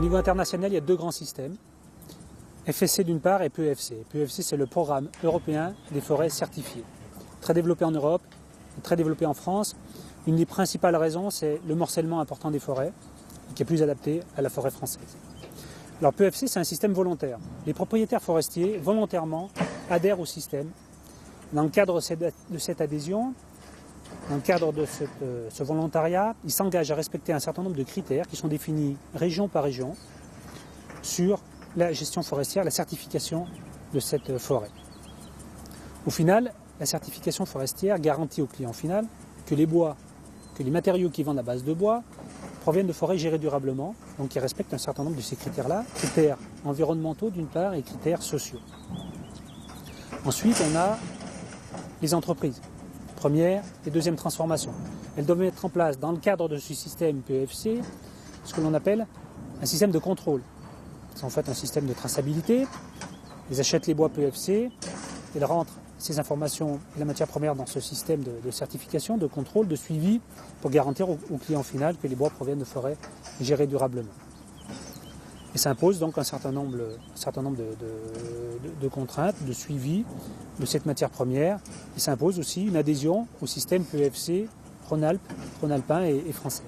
Au niveau international, il y a deux grands systèmes. FSC d'une part et PEFC. PEFC, c'est le programme européen des forêts certifiées. Très développé en Europe, très développé en France. Une des principales raisons, c'est le morcellement important des forêts, qui est plus adapté à la forêt française. Alors PEFC, c'est un système volontaire. Les propriétaires forestiers, volontairement, adhèrent au système. Dans le cadre de cette adhésion, dans le cadre de ce volontariat, ils s'engagent à respecter un certain nombre de critères qui sont définis région par région sur la gestion forestière, la certification de cette forêt. Au final, la certification forestière garantit au client final que les bois, que les matériaux qui vendent à base de bois proviennent de forêts gérées durablement, donc qui respectent un certain nombre de ces critères-là, critères environnementaux d'une part et critères sociaux. Ensuite, on a les entreprises, première et deuxième transformation. Elles doivent mettre en place, dans le cadre de ce système PEFC, ce que l'on appelle un système de contrôle. C'est en fait un système de traçabilité. Ils achètent les bois PEFC, ils rentrent ces informations et la matière première dans ce système de certification, de contrôle, de suivi, pour garantir au client final que les bois proviennent de forêts gérées durablement. Et ça impose donc un certain nombre de contraintes, de suivi de cette matière première. Et ça impose aussi une adhésion au système PEFC Rhône-Alpes, Rhône-Alpin et français.